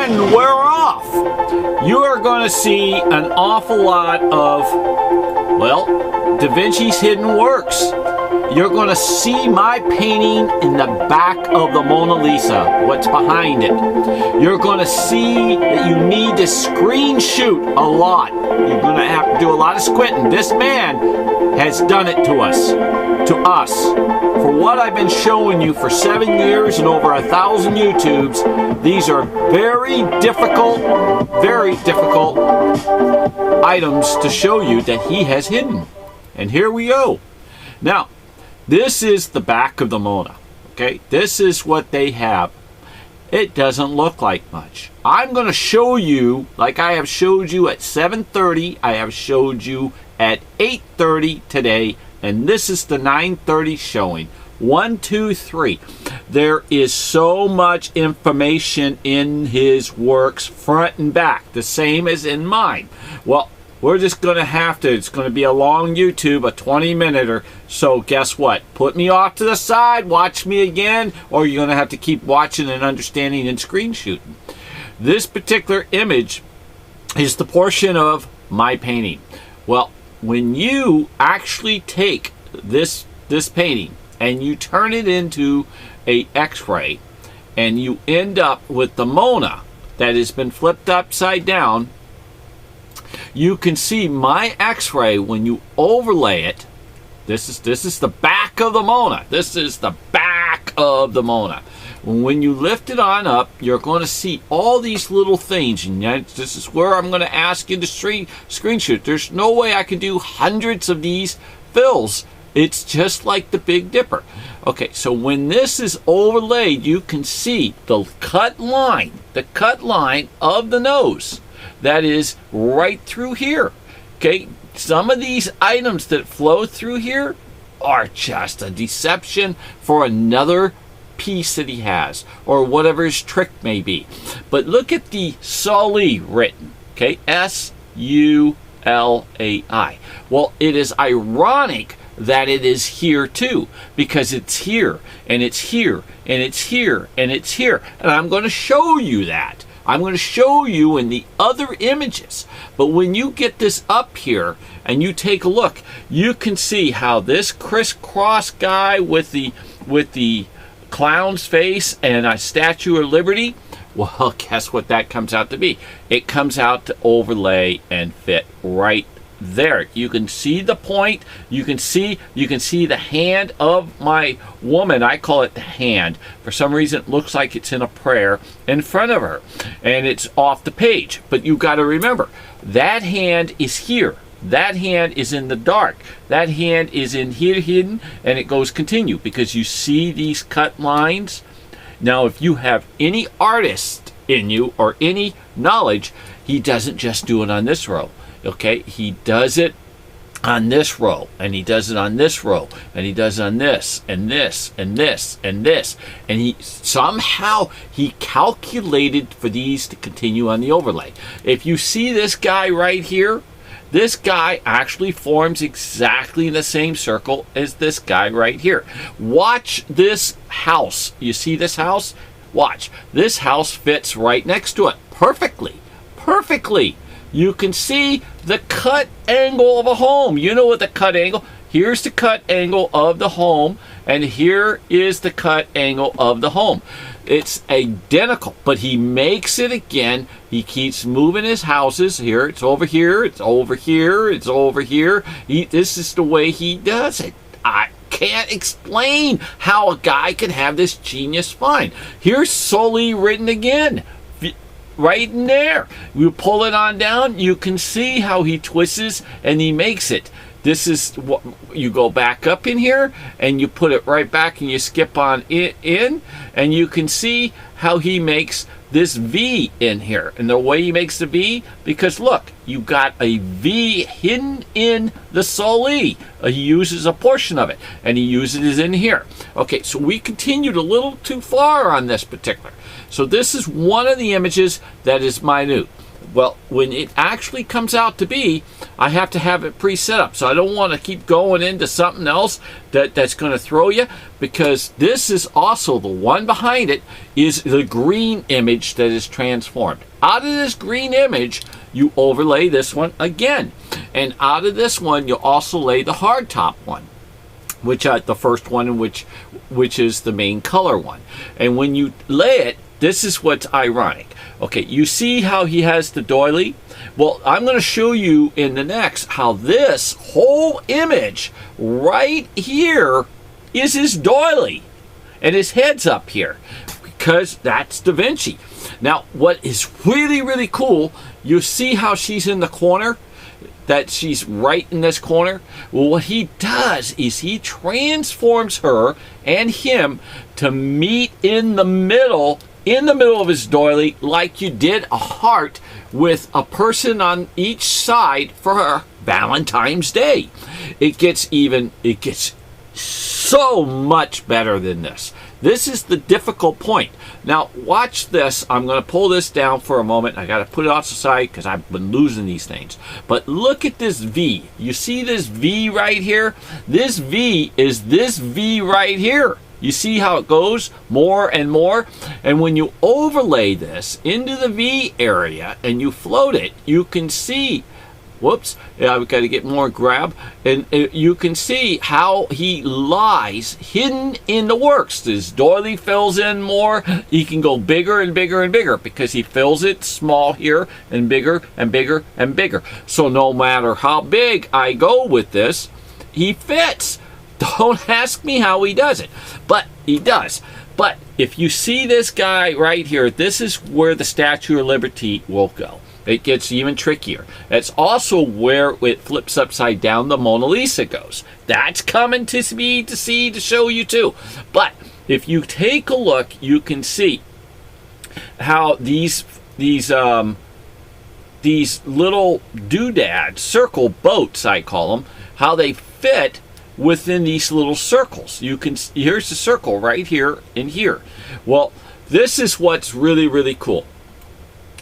and we're off. You are going to see an awful lot of, well, Da Vinci's hidden works. You're going to see my painting in the back of the Mona Lisa, what's behind it. You're going to see that you need to screen shoot a lot. You're going to have to do a lot of squinting. This man has done it to us. For what I've been showing you for 7 years and over 1,000 YouTubes, these are very difficult items to show you that he has hidden. And here we go. Now, this is the back of the Mona. Okay, this is what they have. It doesn't look like much. I'm going to show you, like I have showed you at 7:30, I have showed you at 8:30 today, and this is the 9:30 showing. 1, 2, 3. There is so much information in his works, front and back, the same as in mine. Well, we're just going to have to, it's going to be a long YouTube, a 20-minute or so. Guess what? Put me off to the side, watch me again, or you're going to have to keep watching and understanding and screen shooting. This particular image is the portion of my painting. Well, when you actually take this painting and you turn it into a X-ray and you end up with the Mona that has been flipped upside down, you can see my X-ray when you overlay it. This is the back of the Mona. This is the back of the Mona. When you lift it on up, you're going to see all these little things, and this is where I'm going to ask you to screenshot. There's no way I can do hundreds of these fills. It's just like the Big Dipper. Okay, so when this is overlaid, you can see the cut line of the nose. That is right through here. Okay, some of these items that flow through here are just a deception for another piece that he has, or whatever his trick may be. But look at the Suli written. Okay, S-U-L-A-I. Well, it is ironic that it is here too, because it's here, and it's here, and it's here, and it's here. And I'm going to show you that. I'm going to show you in the other images. But when you get this up here and you take a look, you can see how this crisscross guy with the clown's face and a Statue of Liberty, well, guess what that comes out to be? It comes out to overlay and fit right there. You can see the point. You can see the hand of my woman. I call it the hand. For some reason, it looks like it's in a prayer in front of her, and it's off the page. But you got to remember, that hand is here. That hand is in the dark. That hand is in here hidden, and it goes continue, because you see these cut lines. Now, if you have any artist in you or any knowledge, he doesn't just do it on this row. Okay, he does it on this row, and he does it on this row, and he does it on this, and this, and this, and this. And he somehow calculated for these to continue on the overlay. If you see this guy right here, this guy actually forms exactly in the same circle as this guy right here. Watch this house. You see this house? Watch. This house fits right next to it perfectly. Perfectly. You can see the cut angle of a home. You know what the cut angle? Here's the cut angle of the home, and here is the cut angle of the home. It's identical, but he makes it again. He keeps moving his houses. Here, it's over here, it's over here, it's over here. This is the way he does it. I can't explain how a guy can have this genius spine. Here's Suli written again. Right in there. You pull it on down, you can see how he twists and he makes it. This is what you go back up in here and you put it right back and you skip on it in, and you can see how he makes this V in here. And the way he makes the V, because look, you got a V hidden in the Suli. He uses a portion of it, and he uses it in here. Okay, so we continued a little too far on this particular. So this is one of the images that is minute. Well, when it actually comes out to be, I have to have it pre-set up. So I don't want to keep going into something else that's going to throw you, because this is also the one behind it is the green image that is transformed. Out of this green image, you overlay this one again. And out of this one, you'll also lay the hardtop one, which the first one, which is the main color one. And when you lay it, this is what's ironic. Okay, you see how he has the doily? Well, I'm going to show you in the next how this whole image right here is his doily. And his head's up here, because that's Da Vinci. Now, what is really, really cool, you see how she's in the corner? That she's right in this corner? Well, what he does is he transforms her and him to meet in the middle of his doily, like you did a heart with a person on each side for Valentine's Day. It gets so much better than this. This is the difficult point. Now, watch this. I'm going to pull this down for a moment. I got to put it off the side because I've been losing these things. But look at this V. You see this V right here? This V is this V right here. You see how it goes more and more? And when you overlay this into the V area and you float it, you can see, whoops, I've got to get more grab, and you can see how he lies hidden in the works. His doily fills in more. He can go bigger and bigger and bigger because he fills it small here and bigger and bigger and bigger. So no matter how big I go with this, he fits. Don't ask me how he does it, but he does. But if you see this guy right here, this is where the Statue of Liberty will go. It gets even trickier. That's also where it flips upside down, the Mona Lisa goes. That's coming to me to see, to show you too. But if you take a look, you can see how these little doodad circle boats, I call them, how they fit within these little circles. You can, here's the circle right here and here. Well, this is what's really, really cool.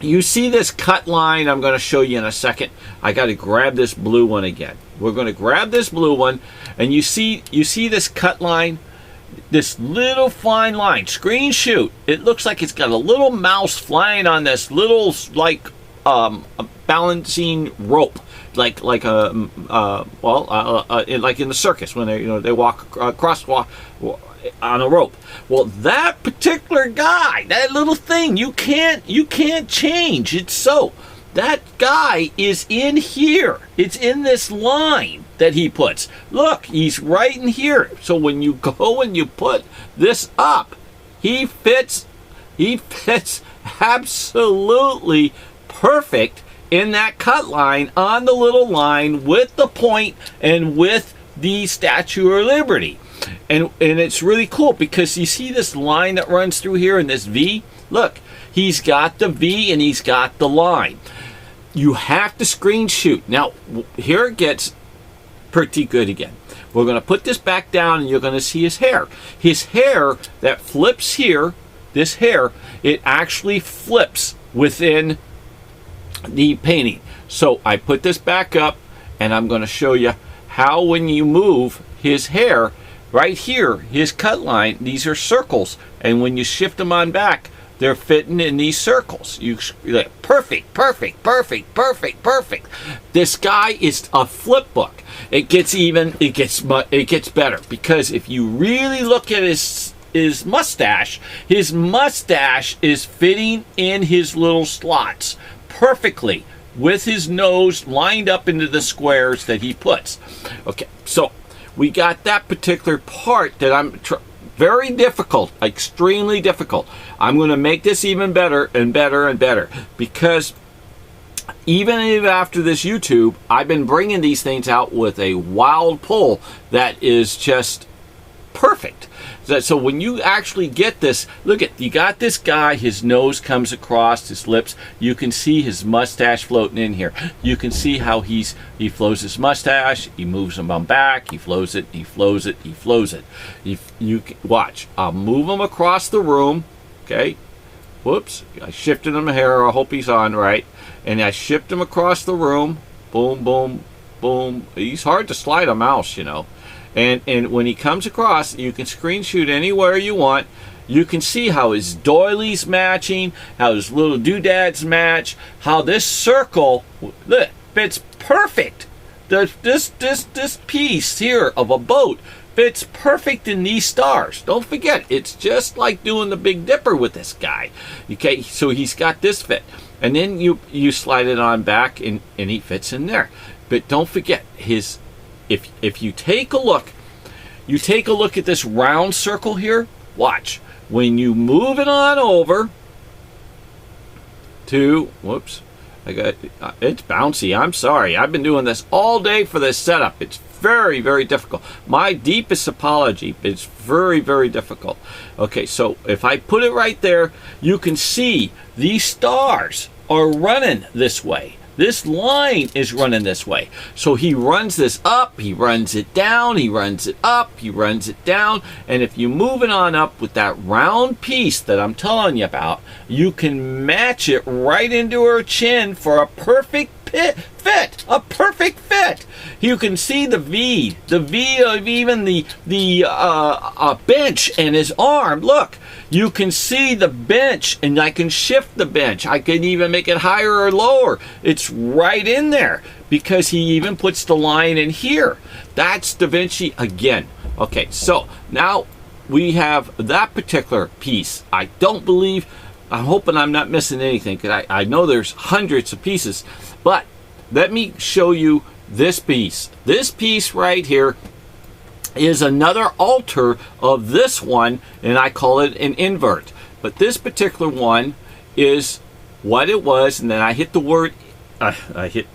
You see this cut line I'm going to show you in a second. I got to grab this blue one again. We're going to grab this blue one, and you see this cut line, this little fine line. Screen shoot. It looks like it's got a little mouse flying on this little like a balancing rope, like a like in the circus when they walk crosswalk on a rope. Well, that particular guy, that little thing, you can't change. It's so. That guy is in here. It's in this line that he puts. Look, he's right in here. So when you go and you put this up, he fits absolutely perfect in that cut line on the little line with the point and with the Statue of Liberty. And it's really cool because you see this line that runs through here in this V? Look, he's got the V and he's got the line. You have to screen shoot. Now, here it gets pretty good again. We're going to put this back down and you're going to see his hair. His hair that flips here, this hair, it actually flips within the painting. So I put this back up and I'm going to show you how when you move his hair, right here, his cut line, these are circles, and when you shift them on back, they're fitting in these circles. Perfect, perfect, perfect, perfect, perfect. This guy is a flip book. It gets better because if you really look at his mustache is fitting in his little slots perfectly with his nose lined up into the squares that he puts. Okay, so we got that particular part that I'm very difficult, extremely difficult. I'm going to make this even better and better and better because even after this YouTube, I've been bringing these things out with a wild pull that is just perfect. So when you actually get this, look at, you got this guy, his nose comes across his lips. You can see his mustache floating in here. You can see how he flows his mustache, he moves him on back, he flows it, he flows it, he flows it. You watch, I'll move him across the room, okay? Whoops, I shifted him here. I hope he's on right. And I shift him across the room. Boom, boom, boom. He's hard to slide a mouse, you know. And when he comes across, you can screen shoot anywhere you want. You can see how his doilies matching, how his little doodads match, how this circle, look, fits perfect. This piece here of a boat fits perfect in these stars. Don't forget, it's just like doing the Big Dipper with this guy. Okay, so he's got this fit. And then you slide it on back and he fits in there. But don't forget, his if you take a look at this round circle here, watch. When you move it on over to, whoops, it's bouncy. I'm sorry. I've been doing this all day for this setup. It's very, very difficult. My deepest apology. It's very, very difficult. Okay, so if I put it right there, you can see these stars are running this way. This line is running this way. So he runs this up, he runs it down, he runs it up, he runs it down. And if you move it on up with that round piece that I'm telling you about, you can match it right into her chin for a perfect fit. A perfect fit. You can see the V of even the bench and his arm. Look. You can see the bench, and I can shift the bench. I can even make it higher or lower. It's right in there because he even puts the line in here. That's Da Vinci again. Okay, so now we have that particular piece. I'm hoping I'm not missing anything because I know there's hundreds of pieces. But let me show you this piece. This piece right here is another alter of this one, and I call it an invert. But this particular one is what it was, and then I hit the word, I hit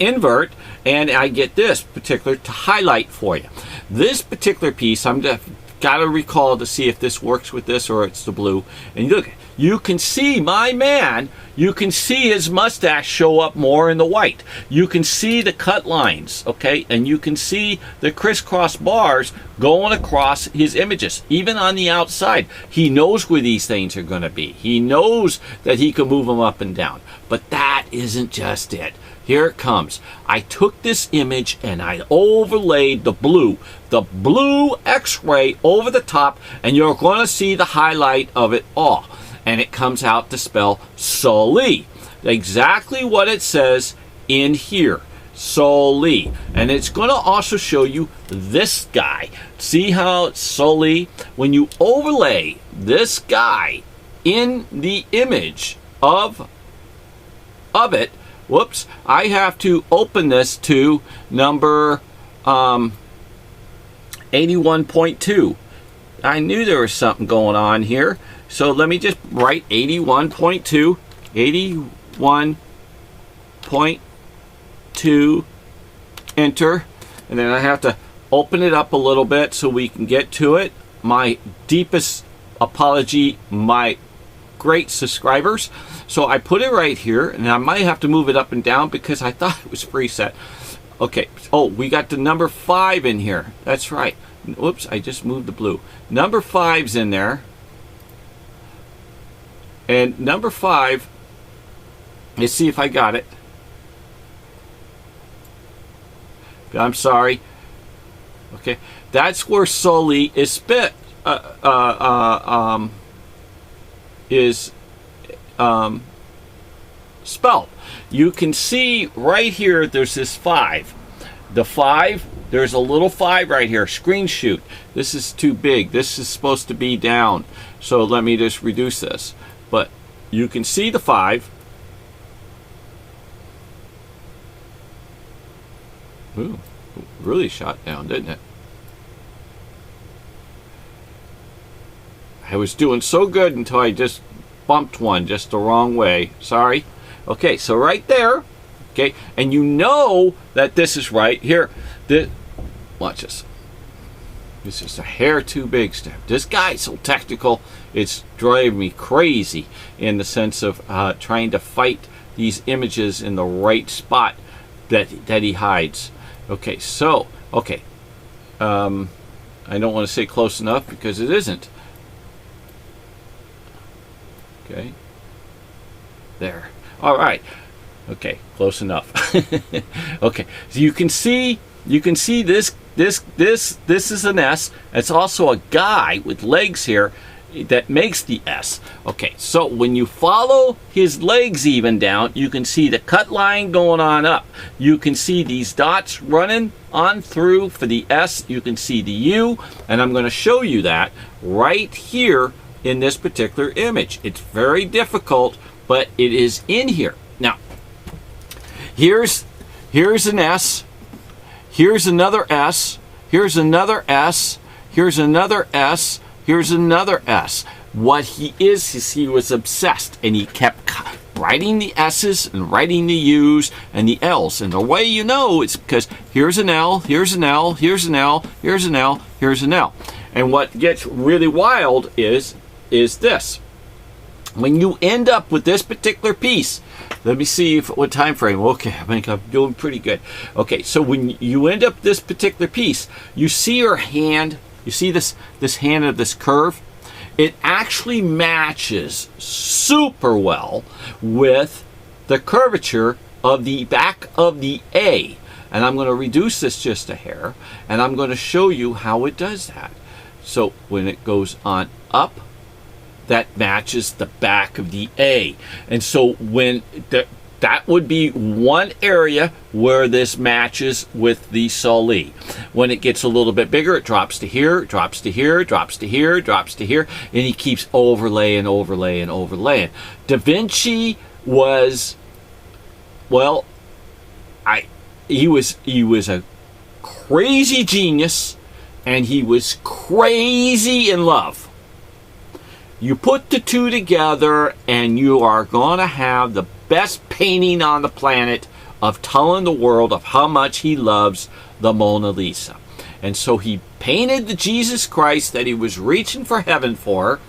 invert, and I get this particular to highlight for you. This particular piece, I'm got to recall to see if this works with this or it's the blue. And look, you can see my man, you can see his mustache show up more in the white. You can see the cut lines, okay? And you can see the crisscross bars going across his images, even on the outside. He knows where these things are going to be. He knows that he can move them up and down. But that isn't just it. Here it comes. I took this image and I overlaid the blue X-ray over the top, and you're going to see the highlight of it all. And it comes out to spell Soli. Exactly what it says in here. Soli. And it's going to also show you this guy. See how it's Soli? When you overlay this guy in the image of it, whoops, I have to open this to number 81.2. I knew there was something going on here. So let me just write 81.2, 81.2, enter, and then I have to open it up a little bit so we can get to it. My deepest apology, my great subscribers. So I put it right here, and I might have to move it up and down because I thought it was preset. Okay, oh, we got the number 5 in here. That's right. Whoops, I just moved the blue. Number 5's in there. And number 5, let's see if I got it. I'm sorry. Okay, that's where Soli is spelled. You can see right here there's this 5. The 5, there's a little 5 right here. Screen shoot. This is too big. This is supposed to be down. So let me just reduce this. But you can see the 5. Ooh, really shot down, didn't it? I was doing so good until I just bumped one just the wrong way. Sorry. Okay, so right there. Okay, and you know that this is right here. Watch this. This is a hair too big, Steph. This guy's so technical, it's driving me crazy in the sense of trying to fight these images in the right spot that he hides. Okay, so, okay. I don't want to say close enough because it isn't. Okay. There. All right. Okay, close enough. Okay, so you can see this is an S. It's also a guy with legs here that makes the S. Okay, so when you follow his legs even down, you can see the cut line going on up. You can see these dots running on through for the S. You can see the U, and I'm going to show you that right here in this particular image. It's very difficult, but it is in here. Now, here's an S. Here's another S. Here's another S. Here's another S. Here's another S. What he is he was obsessed, and he kept writing the S's and writing the U's and the L's. And the way you know it's because here's an L, here's an L, here's an L, here's an L, here's an L. And what gets really wild is this. When you end up with this particular piece, let me see what time frame. Okay, I think I'm doing pretty good. Okay, so when you end up this particular piece, you see your hand. You see this hand of this curve? It actually matches super well with the curvature of the back of the A. And I'm going to reduce this just a hair, and I'm going to show you how it does that. So when it goes on up, that matches the back of the A. And so when that would be one area where this matches with the soli. When it gets a little bit bigger, it drops to here, drops to here, drops to here, drops to here, and he keeps overlaying, overlaying, overlaying. Da Vinci was, well, he was a crazy genius, and he was crazy in love. You put the two together, and you are going to have the best painting on the planet of telling the world of how much he loves the Mona Lisa. And so he painted the Jesus Christ that he was reaching for heaven for,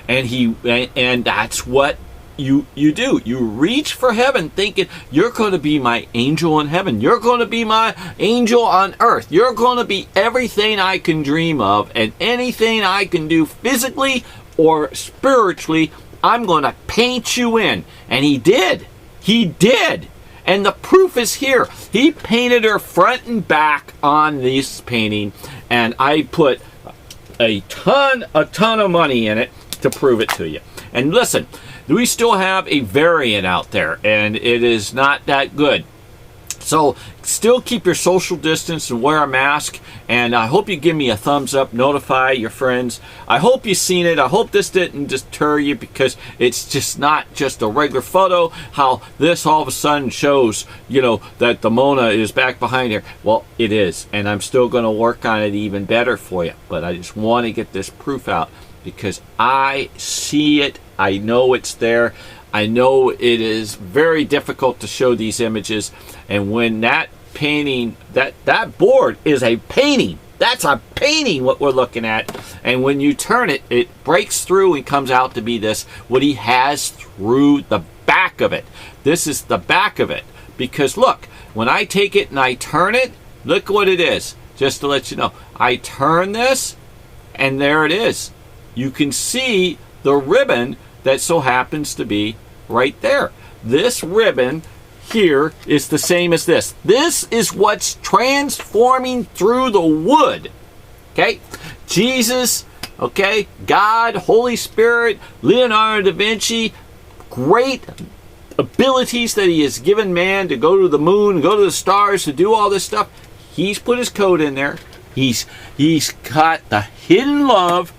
and that's what you do. You reach for heaven thinking, you're going to be my angel in heaven. You're going to be my angel on earth. You're going to be everything I can dream of, and anything I can do physically or spiritually, I'm going to paint you in. And he did. He did. And the proof is here. He painted her front and back on this painting, and I put a ton of money in it to prove it to you. And listen, we still have a variant out there, and it is not that good. So still keep your social distance and wear a mask. And I hope you give me a thumbs up, notify your friends. I hope you've seen it. I hope this didn't deter you, because it's just not just a regular photo. How this all of a sudden shows, that the Mona is back behind here. Well, it is. And I'm still going to work on it even better for you. But I just want to get this proof out, because I see it. I know it's there. I know it is very difficult to show these images, and when that painting, that board is a painting. That's a painting what we're looking at, and when you turn it, it breaks through and comes out to be this, what he has through the back of it. This is the back of it, because look, when I take it and I turn it, look what it is, just to let you know. I turn this, and there it is. You can see the ribbon that so happens to be right there. This ribbon here is the same as this. This is what's transforming through the wood. Okay? Jesus, okay? God, Holy Spirit, Leonardo da Vinci, great abilities that he has given man to go to the moon, go to the stars, to do all this stuff. He's put his code in there. He's got the hidden love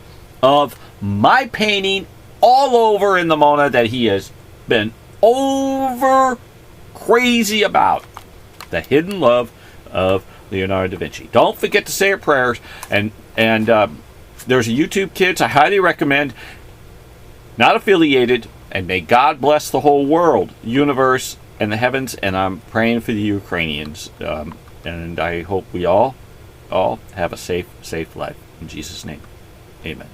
of my painting all over in the Mona that he has been over crazy about. The hidden love of Leonardo da Vinci. Don't forget to say your prayers. And there's a YouTube Kids I highly recommend. Not affiliated. And may God bless the whole world, universe, and the heavens. And I'm praying for the Ukrainians. And I hope we all have a safe life. In Jesus' name, amen.